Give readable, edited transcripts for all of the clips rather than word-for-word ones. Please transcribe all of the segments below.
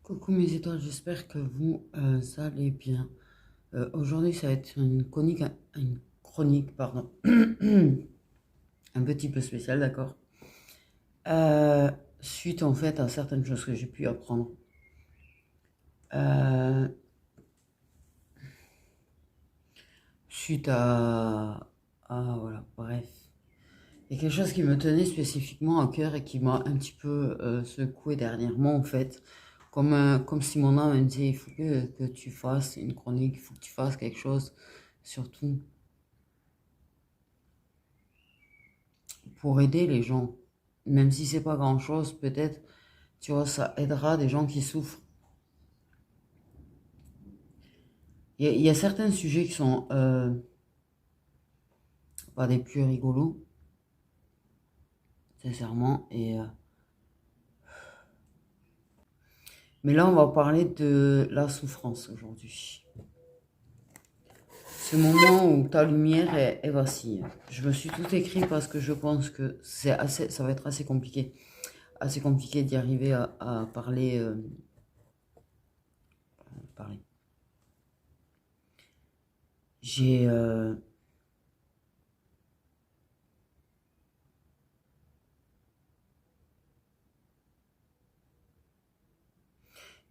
Coucou mes étoiles, j'espère que vous allez bien. Aujourd'hui, ça va être une chronique, pardon, un petit peu spéciale, d'accord. Suite en fait à certaines choses que j'ai pu apprendre. Euh, suite voilà, bref. Il y a quelque chose qui me tenait spécifiquement à cœur et qui m'a un petit peu secoué dernièrement en fait. Comme si mon âme me disait, il faut que tu fasses une chronique, il faut que tu fasses quelque chose, surtout pour aider les gens. Même si c'est pas grand-chose, peut-être, tu vois, ça aidera des gens qui souffrent. Il y a certains sujets qui sont pas des plus rigolos, sincèrement. Mais là, on va parler de la souffrance aujourd'hui. Ce moment où ta lumière est vacille. Je me suis tout écrit parce que je pense que ça va être assez compliqué. Assez compliqué d'y arriver à parler, parler. J'ai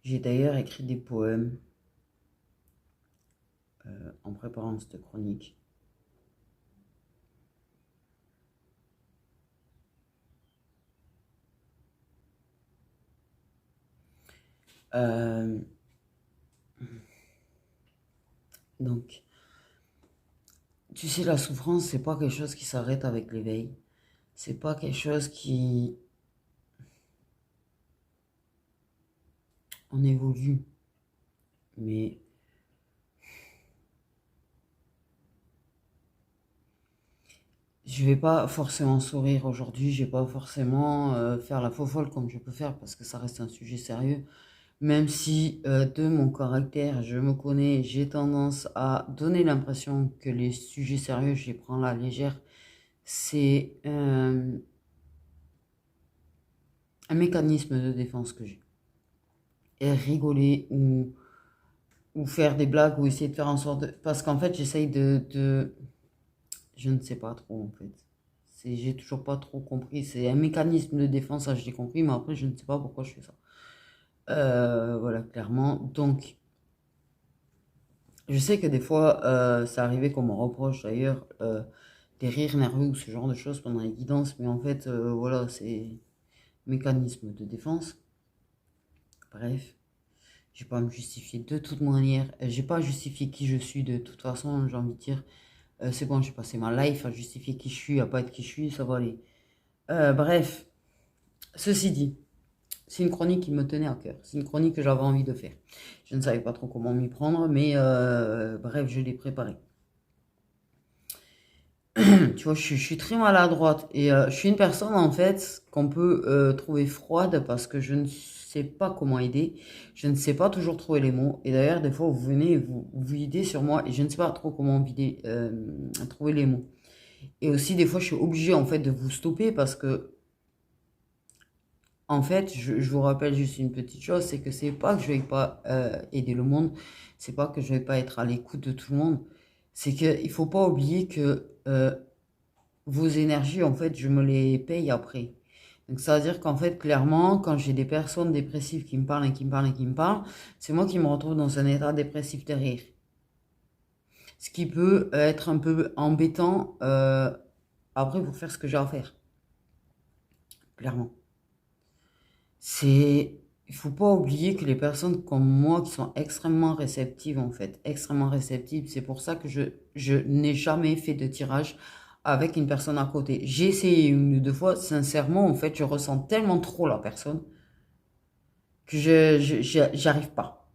j'ai d'ailleurs écrit des poèmes en préparant cette chronique. Donc, tu sais, la souffrance, c'est pas quelque chose qui s'arrête avec l'éveil. C'est pas quelque chose qui... On évolue. Mais je vais pas forcément sourire aujourd'hui. Je vais pas forcément faire la folle comme je peux faire parce que ça reste un sujet sérieux. Même si de mon caractère, je me connais, j'ai tendance à donner l'impression que les sujets sérieux, je les prends à la légère. C'est un mécanisme de défense que j'ai. Et rigoler ou faire des blagues ou essayer de faire en sorte de... Parce qu'en fait, j'essaye de... Je ne sais pas trop, en fait. J'ai toujours pas trop compris. C'est un mécanisme de défense, ça, je l'ai compris, mais après, je ne sais pas pourquoi je fais ça. Voilà, clairement. Donc, je sais que des fois, ça arrivait qu'on me reproche d'ailleurs des rires nerveux ou ce genre de choses pendant les guidances, mais en fait, voilà, c'est mécanisme de défense. Bref, je vais pas me justifier de toute manière. J'ai pas justifié qui je suis de toute façon, j'ai envie de dire. C'est bon, j'ai passé ma life à justifier qui je suis, à pas être qui je suis, ça va aller. Bref, ceci dit, c'est une chronique qui me tenait à cœur. C'est une chronique que j'avais envie de faire. Je ne savais pas trop comment m'y prendre, mais bref, je l'ai préparée. Tu vois, je suis très maladroite et je suis une personne en fait qu'on peut trouver froide parce que je ne sais pas comment aider. Je ne sais pas toujours trouver les mots. Et d'ailleurs, des fois, vous venez, vous videz sur moi et je ne sais pas trop comment trouver les mots. Et aussi, des fois, je suis obligée en fait de vous stopper parce que, en fait, je vous rappelle juste une petite chose, c'est que c'est pas que je vais pas aider le monde, c'est pas que je vais pas être à l'écoute de tout le monde, c'est qu'il faut pas oublier que vos énergies, en fait, je me les paye après. Donc, ça veut dire qu'en fait, clairement, quand j'ai des personnes dépressives qui me parlent et qui me parlent et qui me parlent, c'est moi qui me retrouve dans un état dépressif derrière. Ce qui peut être un peu embêtant après pour faire ce que j'ai à faire. Clairement. Il faut pas oublier que les personnes comme moi qui sont extrêmement réceptives, en fait, extrêmement réceptives, c'est pour ça que je n'ai jamais fait de tirage avec une personne à côté. J'ai essayé une ou deux fois, sincèrement, en fait, je ressens tellement trop la personne que j'y arrive pas.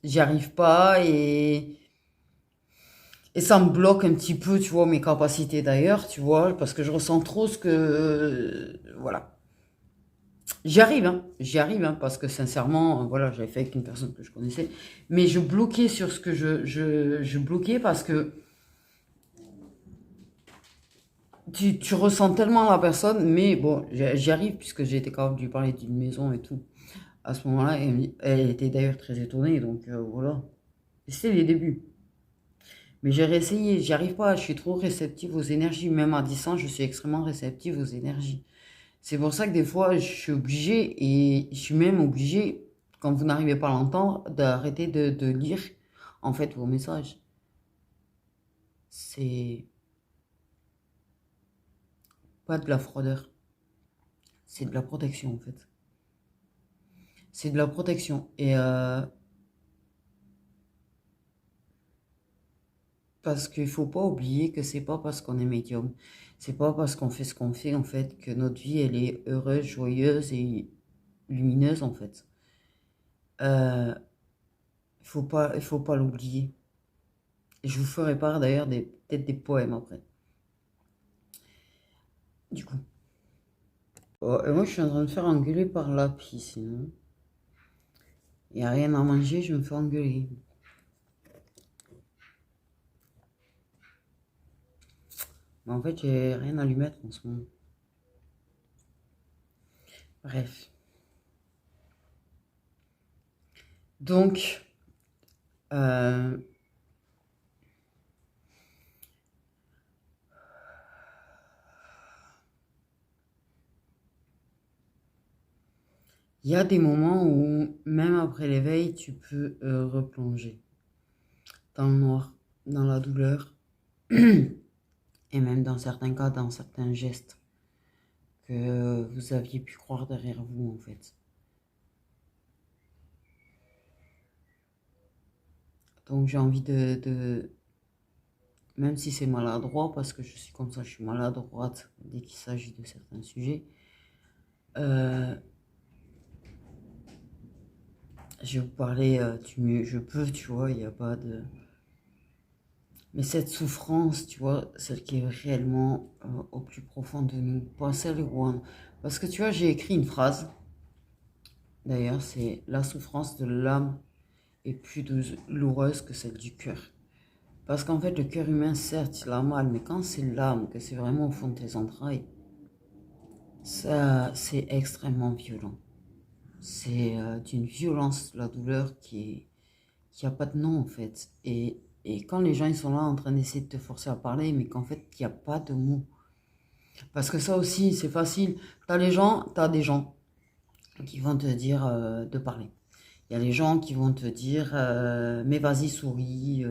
J'y arrive pas et ça me bloque un petit peu, tu vois, mes capacités d'ailleurs, tu vois, parce que je ressens trop ce que... voilà. J'y arrive, hein, parce que sincèrement, voilà, j'avais fait avec une personne que je connaissais, mais je bloquais sur ce que je bloquais parce que tu ressens tellement la personne, mais bon, j'y arrive puisque j'ai été capable de lui parler d'une maison et tout. À ce moment-là, elle était d'ailleurs très étonnée, donc voilà. C'était les débuts. Mais j'ai réessayé, j'y arrive pas, je suis trop réceptive aux énergies. Même à 10 ans, je suis extrêmement réceptive aux énergies. C'est pour ça que des fois, je suis obligée, et je suis même obligée, quand vous n'arrivez pas à l'entendre, d'arrêter de lire, en fait, vos messages. C'est pas de la fraudeur, c'est de la protection, en fait. C'est de la protection. Et parce qu'il faut pas oublier que c'est pas parce qu'on est médium, c'est pas parce qu'on fait ce qu'on fait, en fait, que notre vie, elle est heureuse, joyeuse et lumineuse, en fait. Euh, il faut pas l'oublier. Et je vous ferai part d'ailleurs peut-être des poèmes après. Du coup. Oh, et moi, je suis en train de faire engueuler par l'appli, sinon. Il n'y a rien à manger, je me fais engueuler. Mais en fait, j'ai rien à lui mettre en ce moment. Bref. Donc, euh, il y a des moments où, même après l'éveil, tu peux replonger dans le noir, dans la douleur, et même dans certains cas, dans certains gestes que vous aviez pu croire derrière vous, en fait. Donc, j'ai envie même si c'est maladroit, parce que je suis comme ça, je suis maladroite dès qu'il s'agit de certains sujets, euh, je vais vous parler du mieux je peux, tu vois, il n'y a pas de... Mais cette souffrance, tu vois, celle qui est réellement au plus profond de nous, pas celle où on... Parce que tu vois, j'ai écrit une phrase, d'ailleurs, c'est la souffrance de l'âme est plus douloureuse que celle du cœur. Parce qu'en fait, le cœur humain, certes, il a mal, mais quand c'est l'âme, que c'est vraiment au fond de tes entrailles, ça, c'est extrêmement violent. C'est d'une violence, la douleur qui a pas de nom en fait. Et quand les gens ils sont là en train d'essayer de te forcer à parler, mais qu'en fait il n'y a pas de mots. Parce que ça aussi, c'est facile. T'as des gens qui vont te dire de parler. Il y a les gens qui vont te dire mais vas-y souris,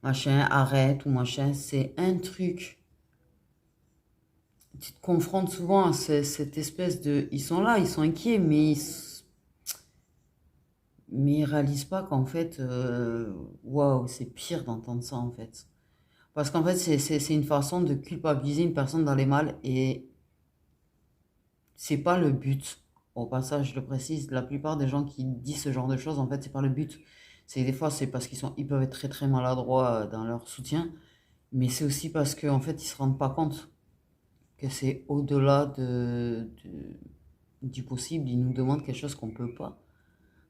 machin, arrête ou machin. C'est un truc. Tu te confrontes souvent à cette espèce de... Ils sont là, ils sont inquiets, mais ils réalisent pas qu'en fait, waouh, c'est pire d'entendre ça en fait. Parce qu'en fait, c'est une façon de culpabiliser une personne dans les mal et c'est pas le but. Au passage, je le précise, la plupart des gens qui disent ce genre de choses, en fait, c'est pas le but. C'est des fois, c'est parce ils peuvent être très très maladroits dans leur soutien, mais c'est aussi parce qu'en fait, ils se rendent pas compte que c'est au-delà du possible. Ils nous demandent quelque chose qu'on peut pas.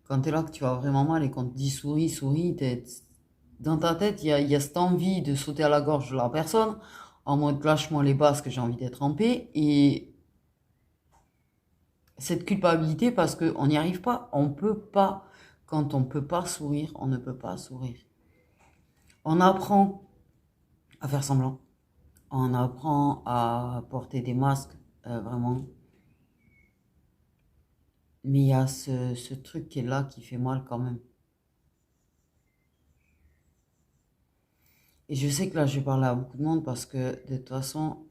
Quand tu es là, que tu vas vraiment mal et qu'on te dit souris, souris, dans ta tête, il y a cette envie de sauter à la gorge de la personne, en mode lâche-moi les bases que j'ai envie d'être en paix, et cette culpabilité parce qu'on n'y arrive pas, on peut pas. Quand on peut pas sourire, on ne peut pas sourire. On apprend à faire semblant, on apprend à porter des masques, vraiment. Mais il y a ce truc qui est là qui fait mal quand même. Et je sais que là, je vais parler à beaucoup de monde parce que de toute façon,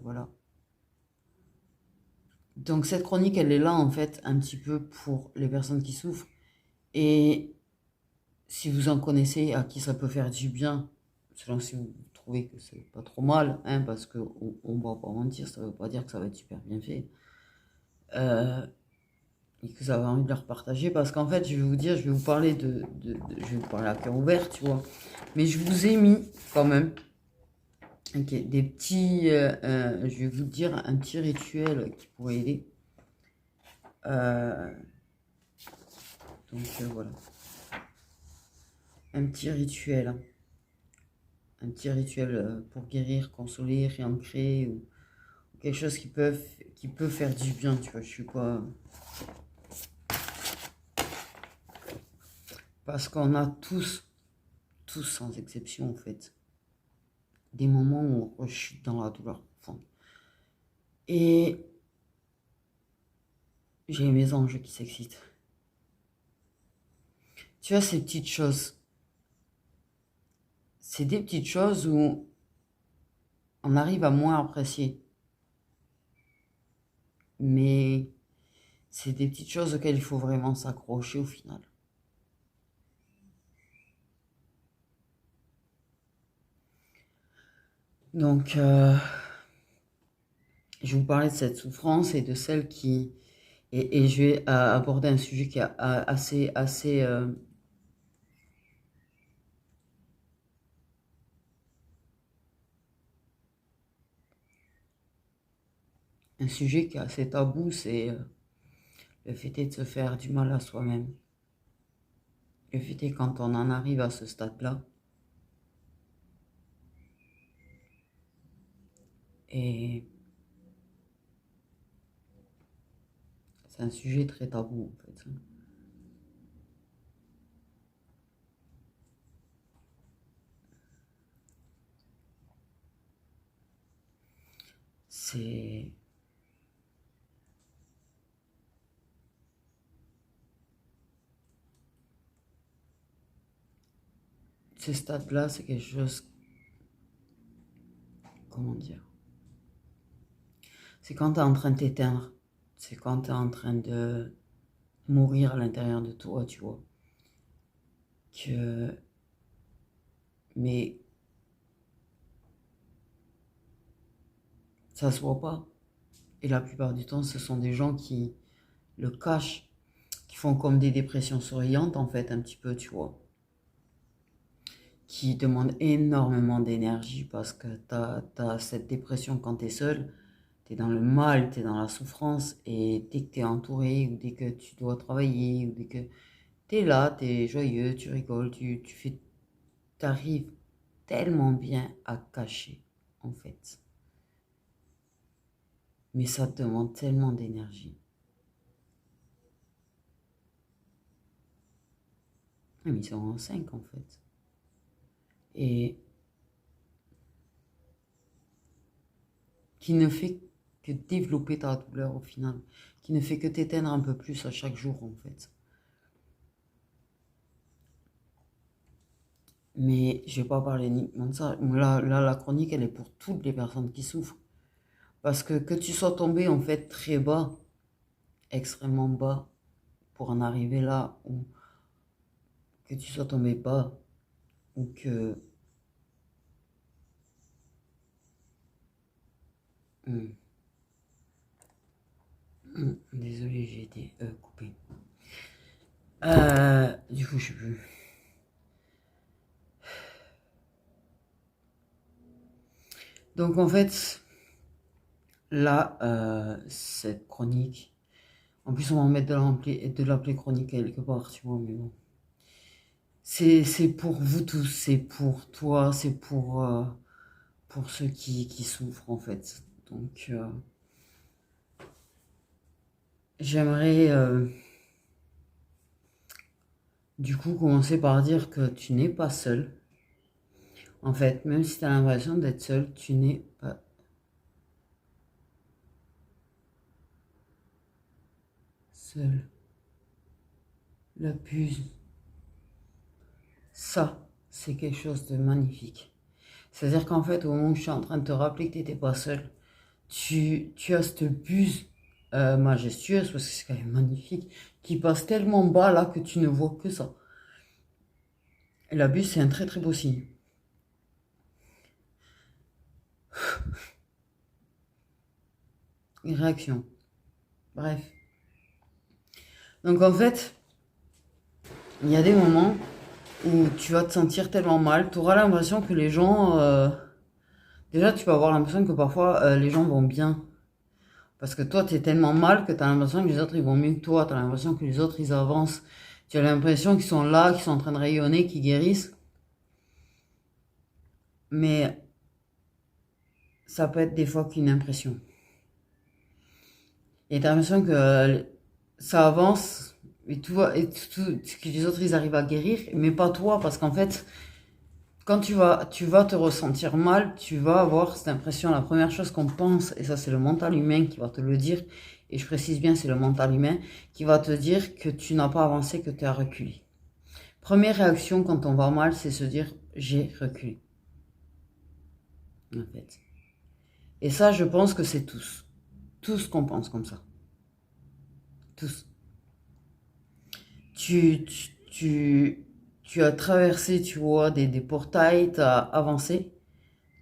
voilà. Donc cette chronique, elle est là en fait un petit peu pour les personnes qui souffrent. Et si vous en connaissez à qui ça peut faire du bien, selon si vous trouvez que c'est pas trop mal, hein, parce qu'on on va pas mentir, ça veut pas dire que ça va être super bien fait. Euh, et que vous avez envie de leur partager, parce qu'en fait, je vais vous dire, je vais vous parler je vais vous parler à cœur ouvert, tu vois. Mais je vous ai mis quand même, ok, des petits, je vais vous dire un petit rituel qui pourrait aider. Euh, donc voilà, un petit rituel. un petit rituel pour guérir, consoler, réancrer, ou quelque chose qui peut faire du bien, tu vois. Je suis pas... Parce qu'on a tous sans exception, en fait, des moments où on rechute dans la douleur profonde. Et j'ai mes anges qui s'excitent. Tu vois, ces petites choses, c'est des petites choses où on arrive à moins apprécier. Mais c'est des petites choses auxquelles il faut vraiment s'accrocher au final. Donc, je vais vous parler de cette souffrance et de celle qui... Et je vais aborder un sujet qui est assez un sujet qui est assez tabou, c'est le fait est de se faire du mal à soi-même. Le fait est quand on en arrive à ce stade-là, et c'est un sujet très tabou en fait. C'est ce stade-là, c'est quelque chose, comment dire, c'est quand tu es en train de t'éteindre, c'est quand tu es en train de mourir à l'intérieur de toi, tu vois. Que... Mais ça se voit pas. Et la plupart du temps, ce sont des gens qui le cachent, qui font comme des dépressions souriantes, en fait, un petit peu, tu vois. Qui demandent énormément d'énergie parce que t'as cette dépression quand t'es seul, t'es dans le mal, t'es dans la souffrance, et dès que t'es entouré, ou dès que tu dois travailler, ou dès que t'es là, t'es joyeux, tu rigoles, t'arrives tellement bien à cacher, en fait. Mais ça te demande tellement d'énergie. Ah, mais ils sont en 5 en fait. Et qui ne fait que développer ta douleur au final. Qui ne fait que t'éteindre un peu plus à chaque jour en fait. Mais je vais pas parler uniquement de ça. Là, la chronique, elle est pour toutes les personnes qui souffrent. Parce que tu sois tombé en fait très bas, extrêmement bas, pour en arriver là, ou que tu sois tombé bas, ou que... Désolé, j'ai été coupé. Du coup, je sais plus. Donc en fait, là, cette chronique, en plus on va en mettre de l'appeler chronique quelque part, tu vois, mais bon. C'est pour vous tous, c'est pour toi, c'est pour ceux qui souffrent en fait. Donc j'aimerais du coup commencer par dire que tu n'es pas seul. En fait, même si tu as l'impression d'être seul, tu n'es pas seul. La puce, ça, c'est quelque chose de magnifique. C'est-à-dire qu'en fait, au moment où je suis en train de te rappeler que tu n'étais pas seul, tu as cette buse majestueuse, parce que c'est quand même magnifique, qui passe tellement bas là que tu ne vois que ça. Et la buse, c'est un très très beau signe. Une réaction. Bref. Donc en fait, il y a des moments où tu vas te sentir tellement mal, tu auras l'impression que les gens... déjà, tu vas avoir l'impression que parfois les gens vont bien. Parce que toi, tu es tellement mal que tu as l'impression que les autres, ils vont mieux que toi. Tu as l'impression que les autres, ils avancent. Tu as l'impression qu'ils sont là, qu'ils sont en train de rayonner, qu'ils guérissent. mais ça peut être des fois qu'une impression. Et t'as l'impression que ça avance, et que les autres, ils arrivent à guérir, mais pas toi, parce qu'en fait, quand tu vas te ressentir mal, tu vas avoir cette impression, la première chose qu'on pense, et ça c'est le mental humain qui va te le dire, et je précise bien, c'est le mental humain, qui va te dire que tu n'as pas avancé, que tu as reculé. Première réaction quand on va mal, c'est se dire, j'ai reculé, en fait. Et ça, je pense que c'est tous. Tous qu'on pense comme ça. Tous. Tu as traversé, tu vois, des portails, tu as avancé,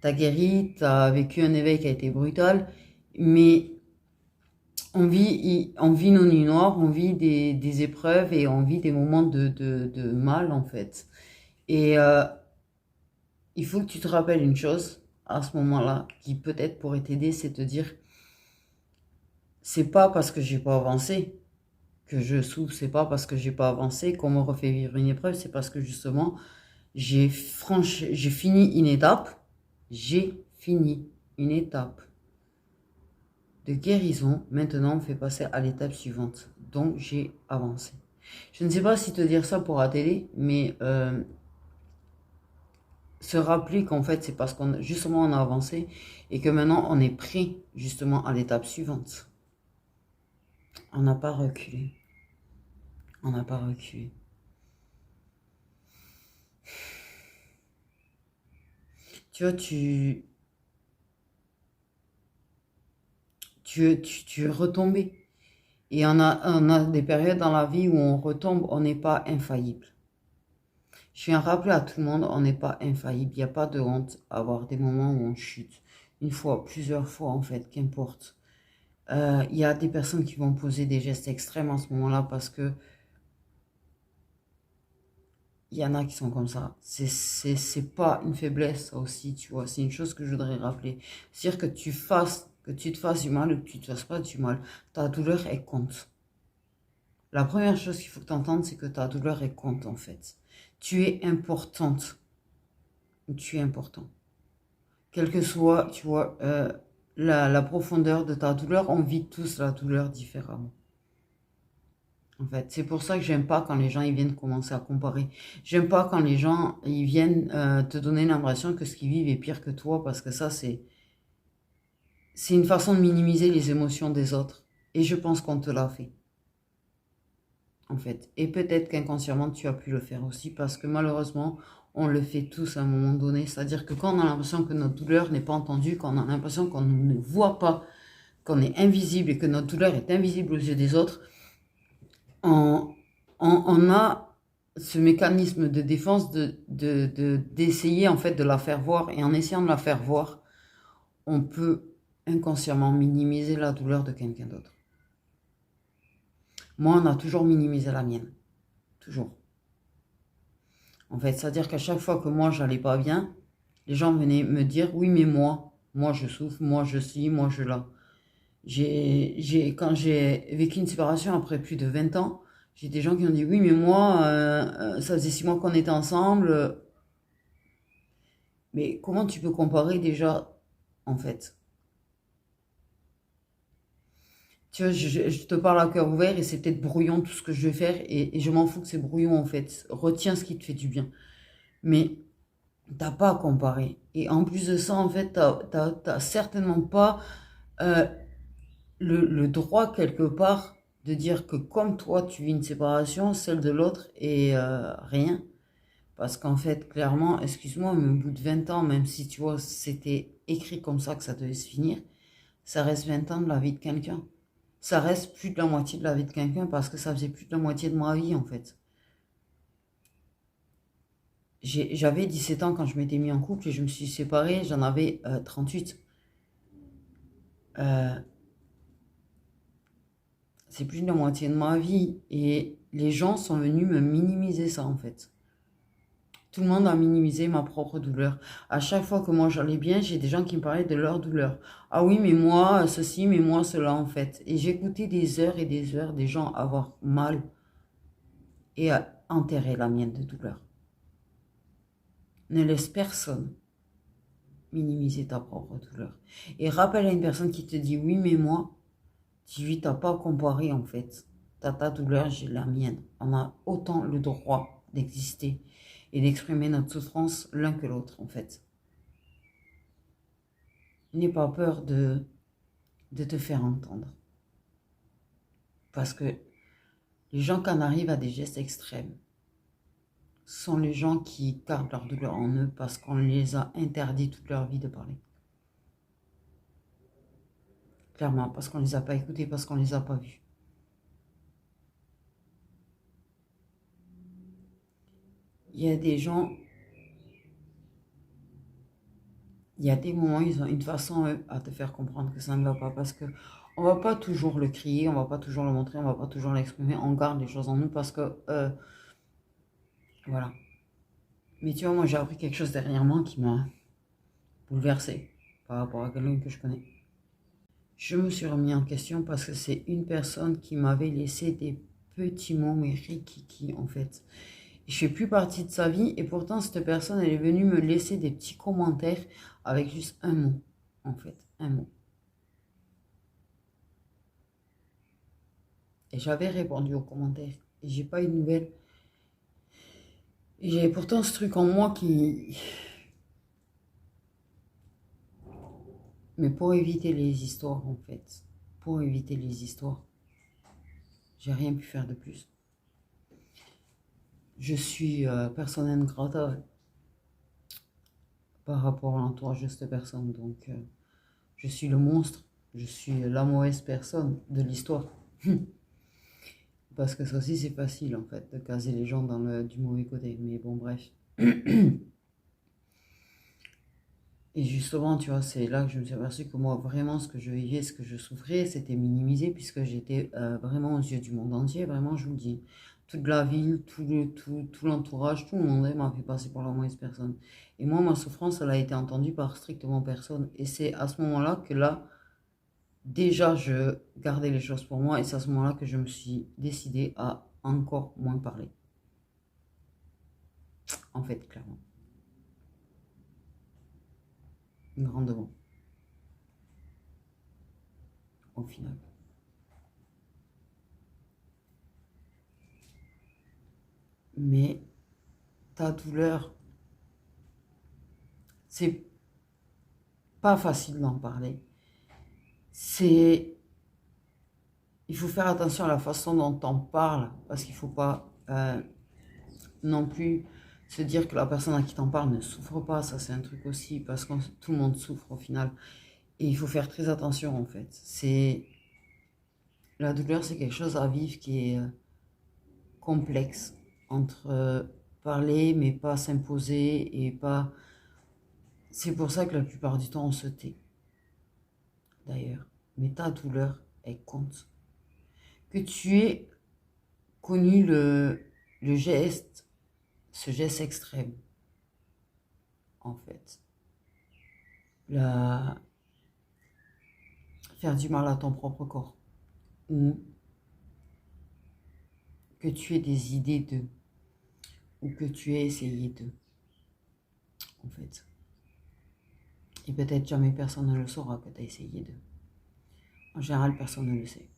tu as guéri, tu as vécu un éveil qui a été brutal, mais on vit nos nuits noires, on vit des épreuves et on vit des moments de mal, en fait. Et il faut que tu te rappelles une chose à ce moment-là, qui peut-être pourrait t'aider, c'est te dire, c'est pas parce que j'ai pas avancé que je souffre, c'est pas parce que j'ai pas avancé qu'on me refait vivre une épreuve, c'est parce que justement, j'ai fini une étape, j'ai fini une étape de guérison. Maintenant, on fait passer à l'étape suivante. Donc, j'ai avancé. Je ne sais pas si te dire ça pourra t'aider, mais se rappeler qu'en fait, c'est parce qu'on justement on a avancé et que maintenant on est prêt justement à l'étape suivante. On n'a pas reculé. On n'a pas reculé. Tu vois, tu es retombé. Et on a des périodes dans la vie où on retombe, on n'est pas infaillible. Je viens rappeler à tout le monde, on n'est pas infaillible. Il n'y a pas de honte à avoir des moments où on chute. Une fois, plusieurs fois en fait, qu'importe. Il y a des personnes qui vont poser des gestes extrêmes en ce moment-là parce que il y en a qui sont comme ça. C'est pas une faiblesse, ça aussi, tu vois. C'est une chose que je voudrais rappeler. C'est-à-dire que tu te fasses du mal ou que tu te fasses pas du mal, ta douleur, elle compte. La première chose qu'il faut que tu entendes, c'est que ta douleur, elle compte, en fait. Tu es importante. Tu es important. Quelle que soit, tu vois, la profondeur de ta douleur, on vit tous la douleur différemment. En fait, c'est pour ça que j'aime pas quand les gens ils viennent commencer à comparer. J'aime pas quand les gens ils viennent te donner l'impression que ce qu'ils vivent est pire que toi parce que ça c'est une façon de minimiser les émotions des autres. Et je pense qu'on te l'a fait en fait. Et peut-être qu'inconsciemment tu as pu le faire aussi parce que malheureusement on le fait tous à un moment donné. C'est-à-dire que quand on a l'impression que notre douleur n'est pas entendue, quand on a l'impression qu'on ne voit pas, qu'on est invisible et que notre douleur est invisible aux yeux des autres, on, on a ce mécanisme de défense d'essayer en fait de la faire voir. Et en essayant de la faire voir, on peut inconsciemment minimiser la douleur de quelqu'un d'autre. Moi, on a toujours minimisé la mienne. Toujours. En fait, c'est-à-dire qu'à chaque fois que moi, j'allais pas bien, les gens venaient me dire, oui, mais moi, je souffre, moi, je suis, moi, je là. Quand j'ai vécu une séparation après plus de 20 ans, j'ai des gens qui ont dit, oui, mais moi, ça faisait 6 mois qu'on était ensemble. Mais comment tu peux comparer déjà, en fait? Tu vois, je te parle à cœur ouvert et c'est peut-être brouillon tout ce que je vais faire et je m'en fous que c'est brouillon, en fait. Retiens ce qui te fait du bien. Mais t'as pas à comparer. Et en plus de ça, en fait, t'as certainement pas euh, le droit quelque part de dire que comme toi tu vis une séparation, celle de l'autre est rien. Parce qu'en fait, clairement, excuse-moi, mais au bout de 20 ans, même si tu vois, c'était écrit comme ça que ça devait se finir, ça reste 20 ans de la vie de quelqu'un. Ça reste plus de la moitié de la vie de quelqu'un parce que ça faisait plus de la moitié de ma vie en fait. J'avais 17 ans quand je m'étais mis en couple et je me suis séparée, j'en avais 38. Euh, c'est plus de la moitié de ma vie et les gens sont venus me minimiser ça en fait. Tout le monde a minimisé ma propre douleur. À chaque fois que moi j'allais bien, j'ai des gens qui me parlaient de leur douleur. Ah oui, mais moi ceci, mais moi cela en fait. Et j'écoutais des heures et des heures des gens avoir mal et à enterrer la mienne de douleur. Ne laisse personne. minimiser ta propre douleur. Et rappelle à une personne qui te dit oui, mais moi, dis-lui, t'as pas comparé en fait. T'as ta douleur, j'ai la mienne. On a autant le droit d'exister et d'exprimer notre souffrance l'un que l'autre en fait. N'aie pas peur de te faire entendre. Parce que les gens qui en arrivent à des gestes extrêmes sont les gens qui gardent leur douleur en eux parce qu'on les a interdits toute leur vie de parler. Clairement, parce qu'on ne les a pas écoutés, parce qu'on ne les a pas vus. Il y a des gens, il y a des moments, ils ont une façon eux, à te faire comprendre que ça ne va pas parce que on va pas toujours le crier, on va pas toujours le montrer, on va pas toujours l'exprimer, on garde les choses en nous parce que voilà. Mais tu vois, moi j'ai appris quelque chose dernièrement qui m'a bouleversée par rapport à quelqu'un que je connais. Je me suis remis en question parce que c'est une personne qui m'avait laissé des petits mots, mais rikiki en fait. Je fais plus partie de sa vie et pourtant cette personne, elle est venue me laisser des petits commentaires avec juste un mot, en fait, un mot. Et j'avais répondu aux commentaires et j'ai pas eu de nouvelles. Et j'avais pourtant ce truc en moi qui... Mais pour éviter les histoires, en fait, pour éviter les histoires, j'ai rien pu faire de plus. Je suis personne non grata par rapport à l'entourage de cette personne. Donc, je suis le monstre, je suis la mauvaise personne de l'histoire. Parce que ça aussi, c'est facile, en fait, de caser les gens dans du mauvais côté. Mais bon, bref. Et justement, tu vois, c'est là que je me suis aperçu que moi, vraiment, ce que je vivais, ce que je souffrais, c'était minimisé, puisque j'étais vraiment aux yeux du monde entier. Vraiment, je vous le dis, toute la ville, tout l'entourage, tout le monde m'a fait passer pour la mauvaise personne. Et moi, ma souffrance, elle a été entendue par strictement personne. Et c'est à ce moment-là que là, déjà, je gardais les choses pour moi. Et c'est à ce moment-là que je me suis décidée à encore moins parler. En fait, clairement. Grandement, au final. Mais ta douleur, c'est pas facile d'en parler. C'est, il faut faire attention à la façon dont on parle, parce qu'il faut pas non plus se dire que la personne à qui t'en parle ne souffre pas. Ça, c'est un truc aussi, parce que tout le monde souffre au final. Et il faut faire très attention, en fait. La douleur, c'est quelque chose à vivre qui est complexe entre parler, mais pas s'imposer et pas. C'est pour ça que la plupart du temps, on se tait, d'ailleurs. Mais ta douleur, elle compte. Que tu aies connu le geste, ce geste extrême, en fait. La, faire du mal à ton propre corps. Ou que tu aies des idées d'eux. Ou que tu aies essayé d'eux, en fait. Et peut-être jamais personne ne le saura que tu as essayé d'eux. En général, personne ne le sait.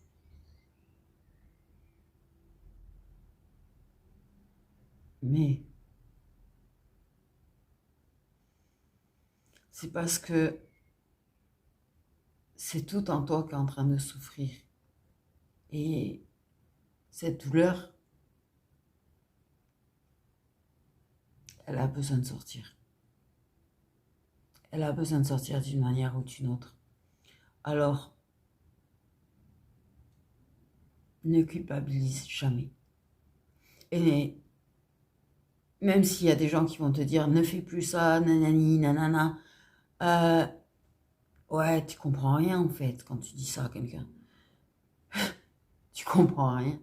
Mais c'est parce que c'est tout en toi qui est en train de souffrir. Et cette douleur, elle a besoin de sortir. Elle a besoin de sortir d'une manière ou d'une autre. Alors, ne culpabilise jamais. Et même s'il y a des gens qui vont te dire ne fais plus ça, nanani, nanana, ouais, tu comprends rien en fait quand tu dis ça à quelqu'un. Tu comprends rien.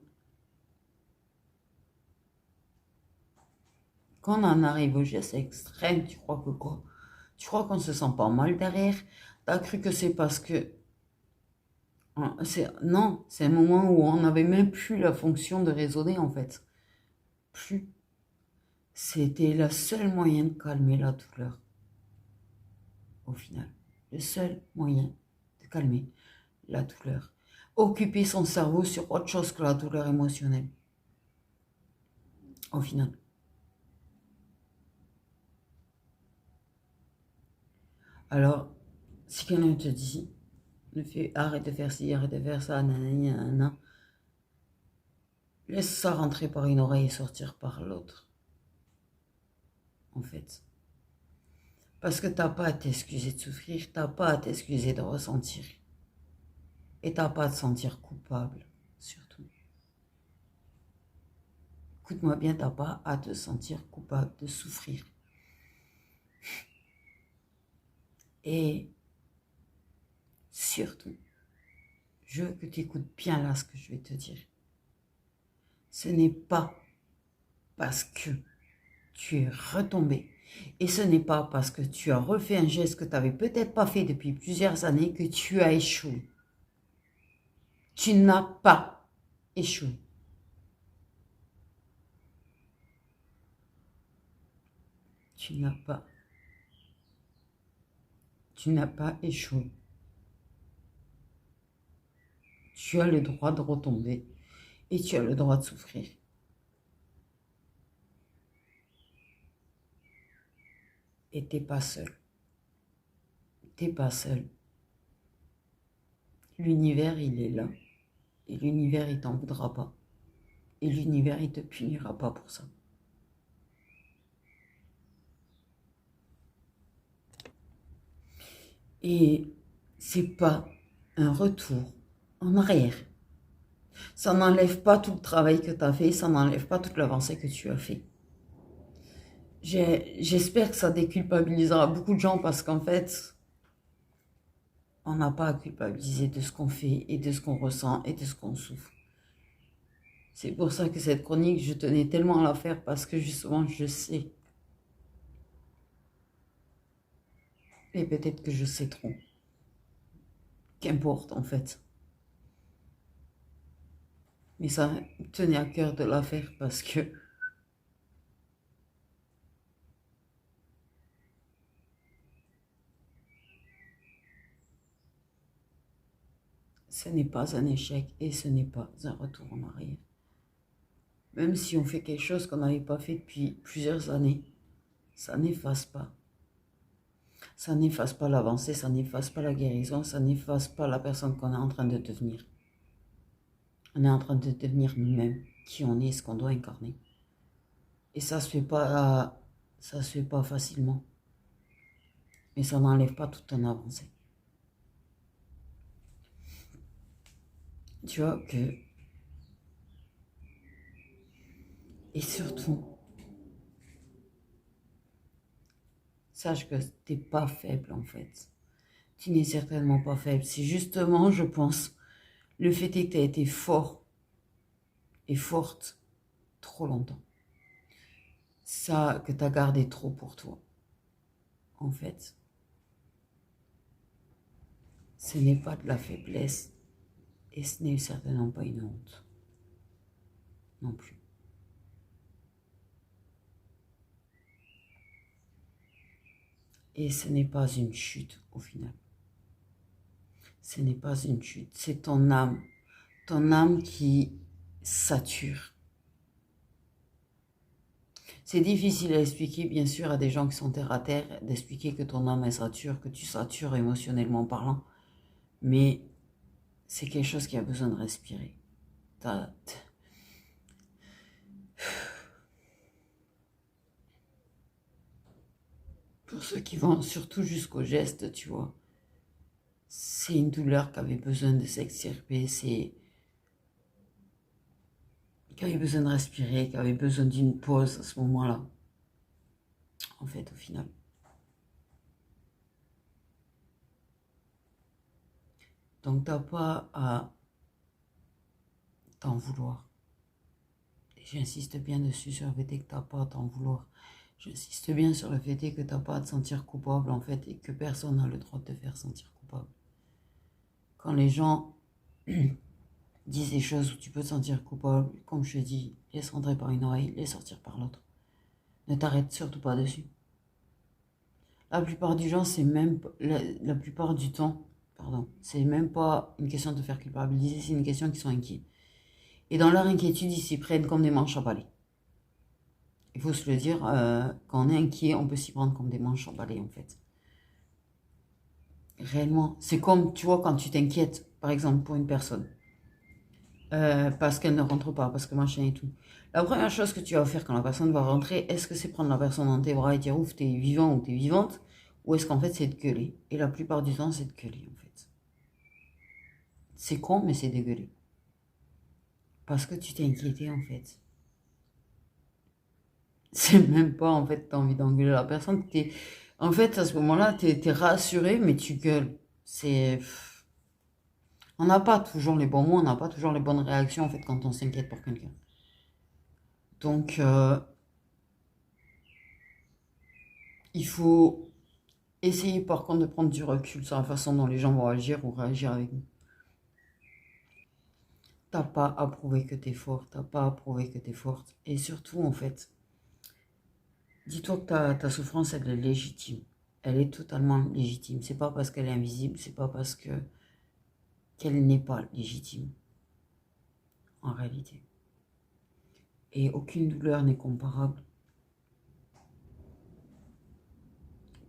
Quand on en arrive au geste extrême, tu crois que quoi? Tu crois qu'on se sent pas mal derrière? T'as cru que c'est parce que... Non, c'est un moment où on n'avait même plus la fonction de raisonner en fait. Plus. C'était le seul moyen de calmer la douleur. au final. Le seul moyen de calmer la douleur. Occuper son cerveau sur autre chose que la douleur émotionnelle. Au final. Alors, si quelqu'un te dit, arrête de faire ci, arrête de faire ça, nanani, nanana, laisse ça rentrer par une oreille et sortir par l'autre. En fait. Parce que t'as pas à t'excuser de souffrir, t'as pas à t'excuser de ressentir. Et t'as pas à te sentir coupable, surtout. Écoute-moi bien, t'as pas à te sentir coupable de souffrir. Et surtout, je veux que tu écoutes bien là ce que je vais te dire. Ce n'est pas parce que tu es retombé et ce n'est pas parce que tu as refait un geste que tu n'avais peut-être pas fait depuis plusieurs années que tu as échoué. Tu n'as pas échoué. Tu n'as pas échoué. Tu as le droit de retomber et tu as le droit de souffrir. Et t'es pas seul. T'es pas seul. L'univers, il est là. Et l'univers, il t'en voudra pas. Et l'univers, il te punira pas pour ça. Et c'est pas un retour en arrière. Ça n'enlève pas tout le travail que tu as fait, ça n'enlève pas toute l'avancée que tu as fait. J'espère que ça déculpabilisera beaucoup de gens parce qu'en fait, on n'a pas à culpabiliser de ce qu'on fait et de ce qu'on ressent et de ce qu'on souffre. C'est pour ça que cette chronique, je tenais tellement à la faire parce que justement, je sais. Et peut-être que je sais trop. Qu'importe en fait. Mais ça me tenait à cœur de la faire parce que ce n'est pas un échec et ce n'est pas un retour en arrière. Même si on fait quelque chose qu'on n'avait pas fait depuis plusieurs années, ça n'efface pas. Ça n'efface pas l'avancée, ça n'efface pas la guérison, ça n'efface pas la personne qu'on est en train de devenir. On est en train de devenir nous-mêmes, qui on est, ce qu'on doit incarner. Et ça se fait pas facilement. Mais ça n'enlève pas toute ton avancée. Tu vois que... Et surtout, sache que t'es pas faible en fait. Tu n'es certainement pas faible. C'est justement, je pense, le fait est que tu as été fort et forte trop longtemps. Ça, que tu as gardé trop pour toi. En fait, ce n'est pas de la faiblesse et ce n'est certainement pas une honte. Non plus. Et ce n'est pas une chute au final. Ce n'est pas une chute, c'est ton âme qui sature. C'est difficile à expliquer, bien sûr, à des gens qui sont terre à terre, d'expliquer que ton âme, elle sature, que tu satures émotionnellement parlant. Mais c'est quelque chose qui a besoin de respirer. Pour ceux qui vont surtout jusqu'au geste, tu vois, c'est une douleur qui avait besoin de s'extirper, qui avait besoin de respirer, qui avait besoin d'une pause à ce moment-là. En fait, au final. Donc, t'as pas à t'en vouloir. Et j'insiste bien dessus sur le fait que t'as pas à t'en vouloir. J'insiste bien sur le fait que t'as pas à te sentir coupable, en fait, et que personne n'a le droit de te faire sentir coupable. Quand les gens disent des choses où tu peux te sentir coupable, comme je te dis, laisse rentrer par une oreille, laisse sortir par l'autre. Ne t'arrête surtout pas dessus. La plupart du temps, c'est même la plupart du temps, pardon, c'est même pas une question de te faire culpabiliser, c'est une question qu'ils sont inquiets. Et dans leur inquiétude, ils s'y prennent comme des manches à balai. Il faut se le dire, quand on est inquiet, on peut s'y prendre comme des manches à balai, en fait. Réellement. C'est comme, tu vois, quand tu t'inquiètes, par exemple, pour une personne, parce qu'elle ne rentre pas, parce que machin et tout. La première chose que tu vas faire quand la personne va rentrer, est-ce que c'est prendre la personne dans tes bras et dire ouf, t'es vivant ou t'es vivante, ou est-ce qu'en fait c'est de gueuler? Et la plupart du temps, c'est de gueuler, en fait. C'est con, mais c'est de gueuler. Parce que tu t'es inquiété, en fait. C'est même pas, en fait, t'as envie d'engueuler la personne. En fait, à ce moment-là, t'es rassuré, mais tu gueules. C'est... On n'a pas toujours les bons mots, on n'a pas toujours les bonnes réactions, en fait, quand on s'inquiète pour quelqu'un. Donc, il faut essayer, par contre, de prendre du recul sur la façon dont les gens vont agir ou réagir avec nous. T'as pas à prouver que t'es fort, t'as pas à prouver que t'es forte. Et surtout, en fait, dis-toi que ta souffrance, elle est légitime. Elle est totalement légitime. C'est pas parce qu'elle est invisible, c'est pas parce que qu'elle n'est pas légitime, en réalité. Et aucune douleur n'est comparable.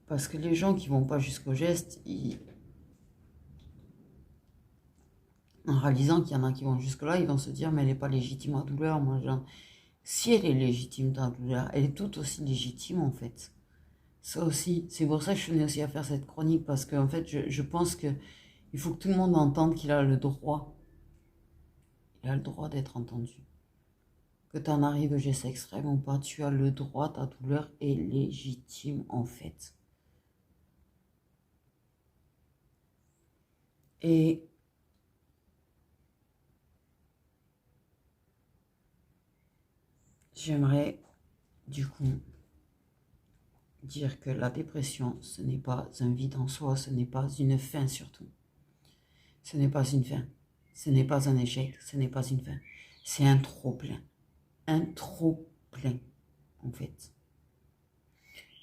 Parce que les gens qui vont pas jusqu'au geste, en réalisant qu'il y en a qui vont jusque-là, ils vont se dire, mais elle n'est pas légitime ma douleur. Moi, si elle est légitime ta douleur, elle est tout aussi légitime en fait. Ça aussi, c'est pour ça que je tenais aussi à faire cette chronique, parce qu'en fait, je pense que il faut que tout le monde entende qu'il a le droit. Il a le droit d'être entendu. Que tu en arrives au geste extrême ou pas, tu as le droit, ta douleur est légitime en fait. Et j'aimerais du coup dire que la dépression, ce n'est pas un vide en soi, ce n'est pas une fin surtout. Ce n'est pas une fin. Ce n'est pas un échec, ce n'est pas une fin. C'est un trop-plein. Un trop-plein, en fait.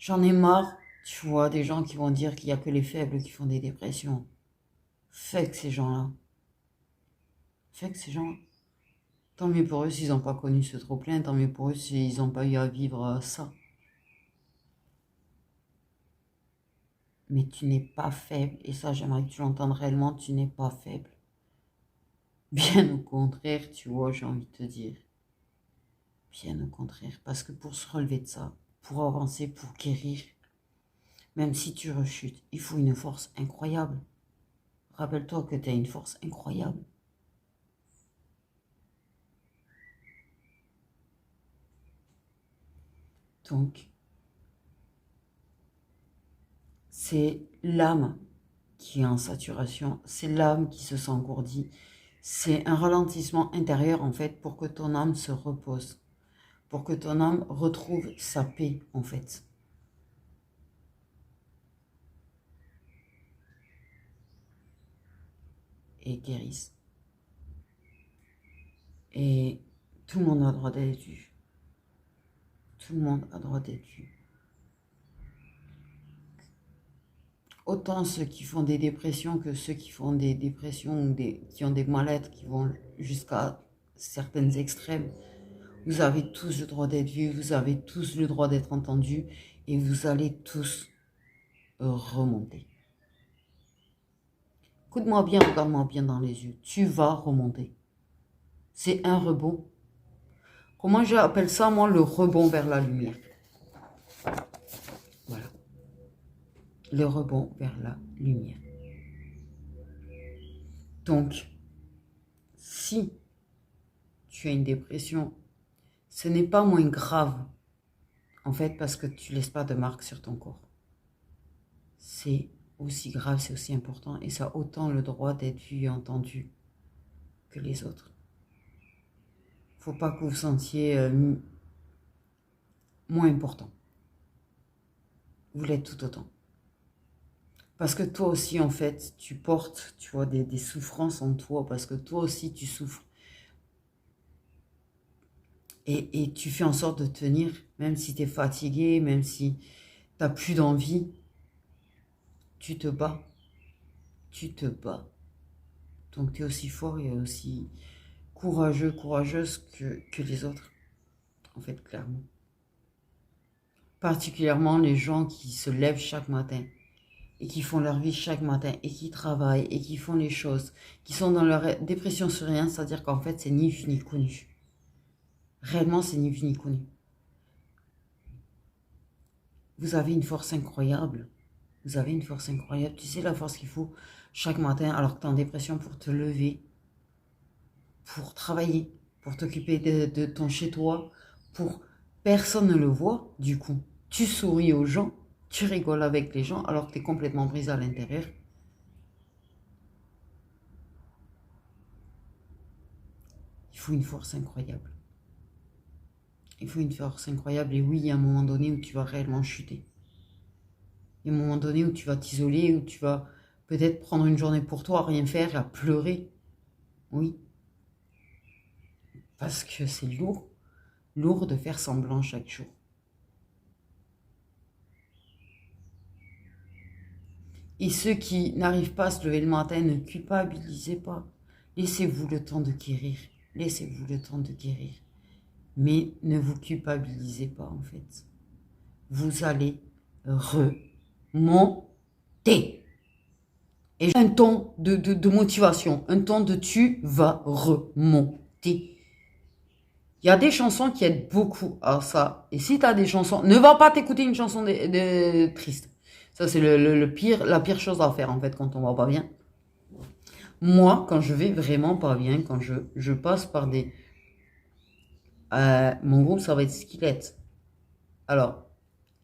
J'en ai marre, tu vois, des gens qui vont dire qu'il n'y a que les faibles qui font des dépressions. Faites ces gens-là. Faites ces gens-là. Tant mieux pour eux s'ils n'ont pas connu ce trop-plein, tant mieux pour eux s'ils n'ont pas eu à vivre ça. Mais tu n'es pas faible, et ça j'aimerais que tu l'entendes réellement, tu n'es pas faible. Bien au contraire, tu vois, j'ai envie de te dire. Bien au contraire, parce que pour se relever de ça, pour avancer, pour guérir, même si tu rechutes, il faut une force incroyable. Rappelle-toi que tu as une force incroyable. Donc, c'est l'âme qui est en saturation, c'est l'âme qui se sent engourdie. C'est un ralentissement intérieur en fait pour que ton âme se repose, pour que ton âme retrouve sa paix en fait. Et guérisse. Et tout le monde a le droit d'être vu. Tout le monde a le droit d'être vu. Autant ceux qui font des dépressions que ceux qui font des dépressions ou qui ont des mal-être qui vont jusqu'à certaines extrêmes. Vous avez tous le droit d'être vus, vous avez tous le droit d'être entendus et vous allez tous remonter. Écoute-moi bien, regarde-moi bien dans les yeux. Tu vas remonter. C'est un rebond. Comment j'appelle ça, moi, le rebond vers la lumière. Voilà. Le rebond vers la lumière. Donc, si tu as une dépression, ce n'est pas moins grave, en fait, parce que tu ne laisses pas de marque sur ton corps. C'est aussi grave, c'est aussi important, et ça a autant le droit d'être vu et entendu que les autres. Faut pas que vous vous sentiez moins important. Vous l'êtes tout autant. Parce que toi aussi, en fait, tu portes, tu vois, des souffrances en toi, parce que toi aussi, tu souffres. Et tu fais en sorte de tenir, même si tu es fatigué, même si tu n'as plus d'envie, tu te bats. Tu te bats. Donc tu es aussi fort et aussi courageux, courageuse que les autres. En fait, clairement. Particulièrement les gens qui se lèvent chaque matin et qui font leur vie chaque matin et qui travaillent et qui font les choses, qui sont dans leur dépression sur rien, c'est-à-dire qu'en fait, c'est ni vu ni connu. Réellement, c'est ni vu ni connu. Vous avez une force incroyable. Vous avez une force incroyable. Tu sais la force qu'il faut chaque matin alors que tu es en dépression pour te lever, pour travailler, pour t'occuper de ton chez-toi, pour... Personne ne le voit, du coup. Tu souris aux gens, tu rigoles avec les gens alors que tu es complètement brisé à l'intérieur. Il faut une force incroyable. Il faut une force incroyable. Et oui, il y a un moment donné où tu vas réellement chuter. Il y a un moment donné où tu vas t'isoler, où tu vas peut-être prendre une journée pour toi, à rien faire, à pleurer. Oui. Parce que c'est lourd. Lourd de faire semblant chaque jour. Et ceux qui n'arrivent pas à se lever le matin, ne culpabilisez pas. Laissez-vous le temps de guérir. Laissez-vous le temps de guérir. Mais ne vous culpabilisez pas en fait. Vous allez remonter. Et un ton de motivation, un ton de tu vas remonter. Il y a des chansons qui aident beaucoup à ça. Et si tu as des chansons, ne va pas t'écouter une chanson de triste. Ça, c'est le pire, la pire chose à faire, en fait, quand on va pas bien. Moi, quand je vais vraiment pas bien, quand je passe par des... mon groupe, ça va être Skillet. Alors,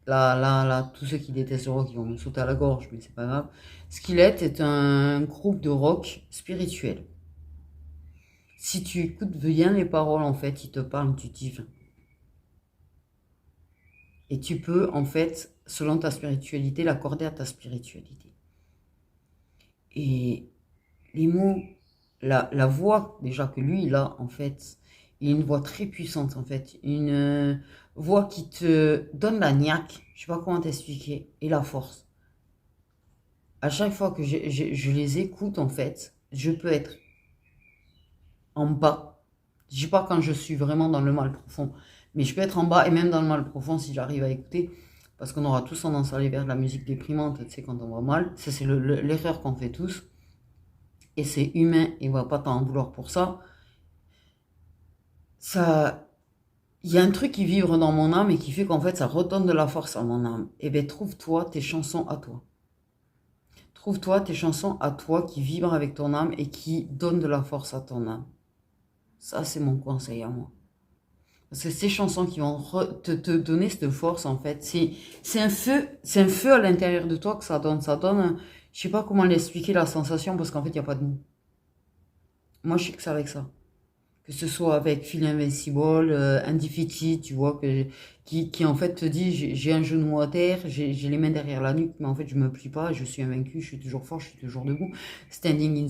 là, tous ceux qui détestent le rock, ils vont me sauter à la gorge, mais c'est pas grave. Skillet est un groupe de rock spirituel. Si tu écoutes bien les paroles, en fait, ils te parlent du divin. Et tu peux, en fait, selon ta spiritualité, l'accorder à ta spiritualité. Et les mots, la voix, déjà que lui, il a, en fait, il a une voix très puissante, en fait. Une voix qui te donne la niaque, je sais pas comment t'expliquer, et la force. À chaque fois que je les écoute, en fait, je peux être en bas. Je sais pas quand je suis vraiment dans le mal profond, mais je peux être en bas et même dans le mal profond si j'arrive à écouter, parce qu'on aura tous tendance à aller vers de la musique déprimante, tu sais, quand on va mal. Ça, c'est l'erreur qu'on fait tous. Et c'est humain et on va pas t'en vouloir pour ça. Ça, il y a un truc qui vibre dans mon âme et qui fait qu'en fait, ça redonne de la force à mon âme. Et bien, trouve-toi tes chansons à toi. Trouve-toi tes chansons à toi qui vibrent avec ton âme et qui donnent de la force à ton âme. Ça, c'est mon conseil à moi. Parce que ces chansons qui vont te donner cette force, en fait, c'est un feu à l'intérieur de toi que ça donne. Ça donne, je sais pas comment l'expliquer la sensation parce qu'en fait, il n'y a pas de mots. Moi, je sais que c'est avec ça. Que ce soit avec Feel Invincible, Undefeated, tu vois, qui en fait te dit, j'ai un genou à terre, j'ai les mains derrière la nuque, mais en fait je me plie pas, je suis invaincu, je suis toujours fort, je suis toujours debout. Standing in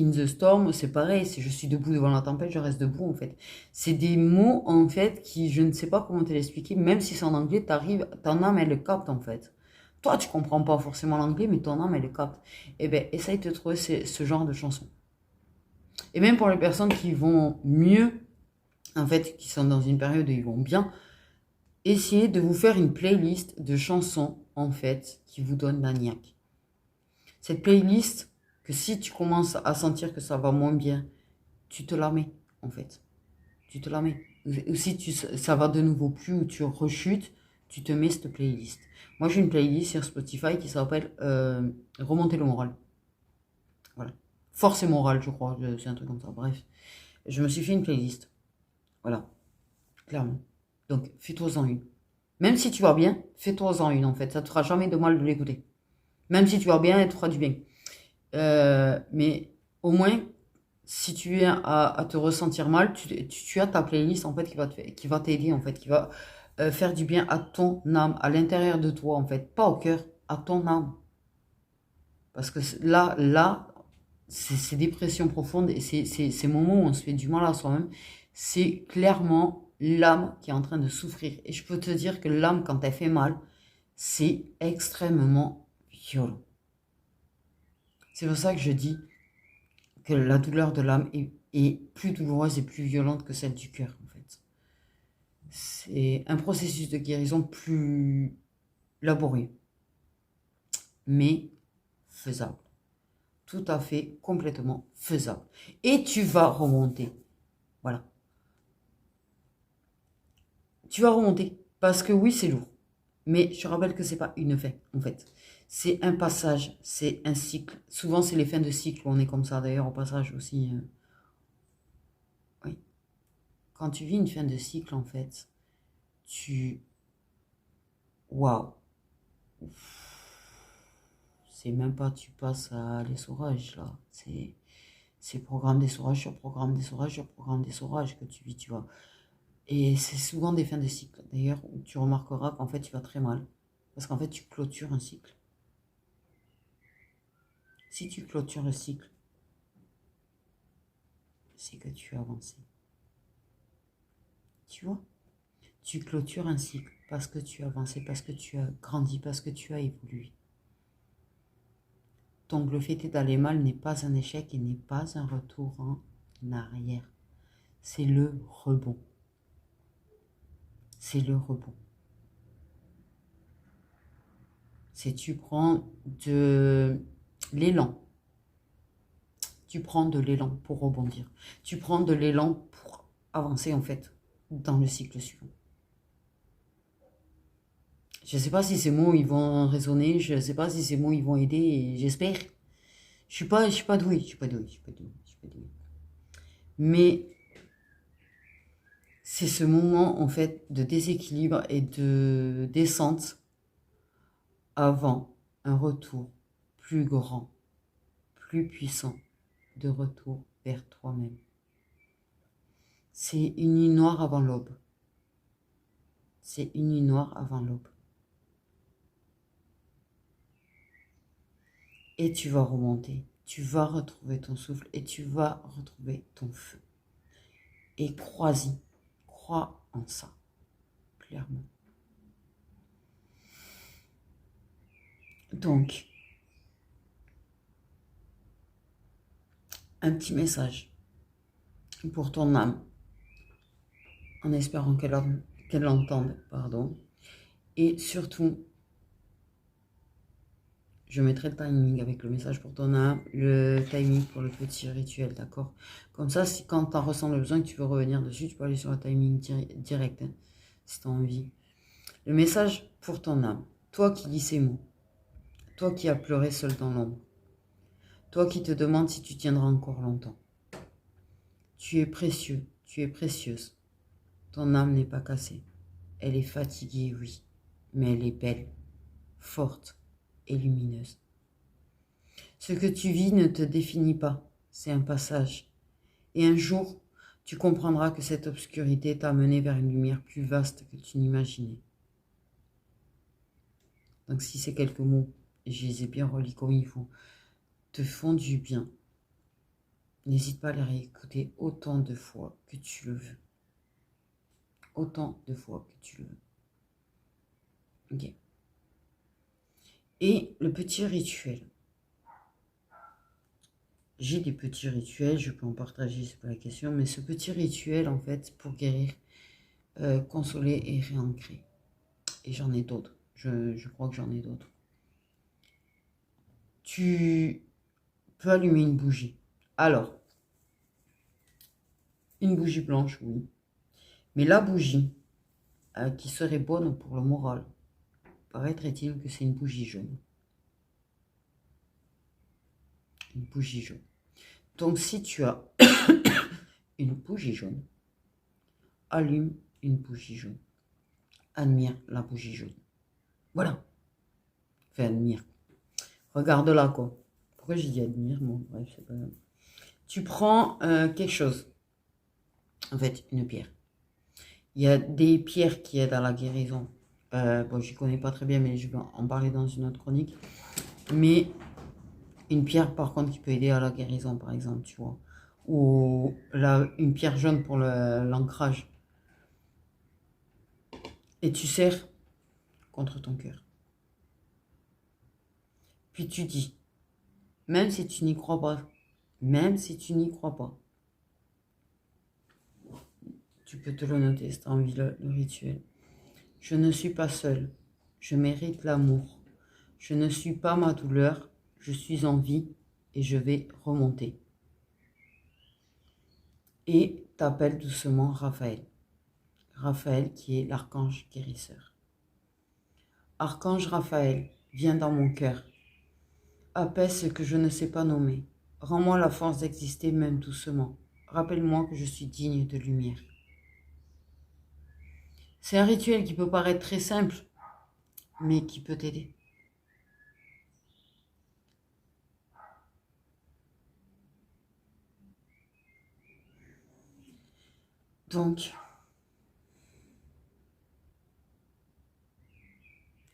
the storm, c'est pareil, c'est je suis debout devant la tempête, je reste debout en fait. C'est des mots en fait qui, je ne sais pas comment te l'expliquer, même si c'est en anglais, ton âme elle le capte en fait. Toi tu comprends pas forcément l'anglais, mais ton âme elle le capte. Eh ben essaye de trouver ce genre de chansons. Et même pour les personnes qui vont mieux, en fait, qui sont dans une période où ils vont bien, essayez de vous faire une playlist de chansons, en fait, qui vous donnent la niaque. Cette playlist, que si tu commences à sentir que ça va moins bien, tu te la mets, en fait. Tu te la mets. Ou si ça va de nouveau plus, ou tu rechutes, tu te mets cette playlist. Moi, j'ai une playlist sur Spotify qui s'appelle Remonter le moral. Voilà. Force et morale, je crois. C'est un truc comme ça. Bref. Je me suis fait une playlist. Voilà. Clairement. Donc, fais-toi-en une. Même si tu vas bien, fais-toi-en une, en fait. Ça te fera jamais de mal de l'écouter. Même si tu vas bien, elle te fera du bien. Mais au moins, si tu viens à te ressentir mal, tu as ta playlist, en fait, qui va t'aider, en fait, qui va faire du bien à ton âme, à l'intérieur de toi, en fait. Pas au cœur, à ton âme. Parce que là, ces dépressions profondes et ces moments où on se fait du mal à soi-même, c'est clairement l'âme qui est en train de souffrir. Et je peux te dire que l'âme, quand elle fait mal, c'est extrêmement violent. C'est pour ça que je dis que la douleur de l'âme est plus douloureuse et plus violente que celle du cœur, en fait. C'est un processus de guérison plus laborieux, mais faisable. Tout à fait, complètement faisable. Et tu vas remonter. Voilà. Tu vas remonter. Parce que oui, c'est lourd. Mais je te rappelle que c'est pas une fin, en fait. C'est un passage, c'est un cycle. Souvent, c'est les fins de cycle où on est comme ça. D'ailleurs, au passage aussi. Oui. Quand tu vis une fin de cycle, en fait, tu... Waouh. C'est même pas tu passes à l'essorage, là. C'est programme d'essorage sur programme d'essorage sur programme d'essorage que tu vis, tu vois. Et c'est souvent des fins de cycle. D'ailleurs, tu remarqueras qu'en fait, tu vas très mal. Parce qu'en fait, tu clôtures un cycle. Si tu clôtures le cycle, c'est que tu as avancé. Tu vois? Tu clôtures un cycle parce que tu as avancé, parce que tu as grandi, parce que tu as évolué. Donc le fait d'aller mal n'est pas un échec et n'est pas un retour en arrière. C'est le rebond. C'est le rebond. C'est tu prends de l'élan. Tu prends de l'élan pour rebondir. Tu prends de l'élan pour avancer en fait dans le cycle suivant. Je ne sais pas si ces mots ils vont résonner, je ne sais pas si ces mots ils vont aider, et j'espère. Je suis pas douée, je suis pas douée. Mais c'est ce moment en fait de déséquilibre et de descente avant un retour plus grand, plus puissant, de retour vers toi-même. C'est une nuit noire avant l'aube. C'est une nuit noire avant l'aube. Et tu vas remonter, tu vas retrouver ton souffle et tu vas retrouver ton feu. Et crois-y, crois en ça, clairement. Donc, un petit message pour ton âme, en espérant qu'elle l'entende, pardon. Et surtout, je mettrai le timing avec le message pour ton âme, le timing pour le petit rituel, d'accord? Comme ça, si quand tu en ressens le besoin, que tu veux revenir dessus, tu peux aller sur le timing direct, hein, si tu as envie. Le message pour ton âme, toi qui lis ces mots, toi qui as pleuré seul dans l'ombre, toi qui te demandes si tu tiendras encore longtemps. Tu es précieux, tu es précieuse. Ton âme n'est pas cassée. Elle est fatiguée, oui, mais elle est belle, forte et lumineuse. Ce que tu vis ne te définit pas, c'est un passage. Et un jour, tu comprendras que cette obscurité t'a mené vers une lumière plus vaste que tu n'imaginais. Donc si ces quelques mots, et je les ai bien relis comme il faut, te font du bien, n'hésite pas à les réécouter autant de fois que tu le veux. Autant de fois que tu le veux. Ok. Et le petit rituel. J'ai des petits rituels, je peux en partager, c'est pas la question, mais ce petit rituel, en fait, pour guérir, consoler et réancrer. Et j'en ai d'autres. Je crois que j'en ai d'autres. Tu peux allumer une bougie. Alors, une bougie blanche, oui. Mais la bougie qui serait bonne pour le moral, paraîtrait-il que c'est une bougie jaune. Une bougie jaune. Donc, si tu as une bougie jaune, allume une bougie jaune. Admire la bougie jaune. Voilà. Enfin, admire. Regarde-la, quoi. Pourquoi j'ai dit admire? Bon, bref, c'est pas grave. Tu prends quelque chose. En fait, une pierre. Il y a des pierres qui aident à la guérison. Bon, je ne connais pas très bien, mais je vais en parler dans une autre chronique. Mais une pierre, par contre, qui peut aider à la guérison, par exemple, tu vois. Ou une pierre jaune pour l'ancrage. Et tu serres contre ton cœur. Puis tu dis, même si tu n'y crois pas, même si tu n'y crois pas, tu peux te le noter si tu as envie, le rituel. Je ne suis pas seule, je mérite l'amour. Je ne suis pas ma douleur, je suis en vie et je vais remonter. Et t'appelles doucement Raphaël. Raphaël qui est l'archange guérisseur. Archange Raphaël, viens dans mon cœur. Apaise ce que je ne sais pas nommer. Rends-moi la force d'exister même doucement. Rappelle-moi que je suis digne de lumière. C'est un rituel qui peut paraître très simple, mais qui peut t'aider. Donc,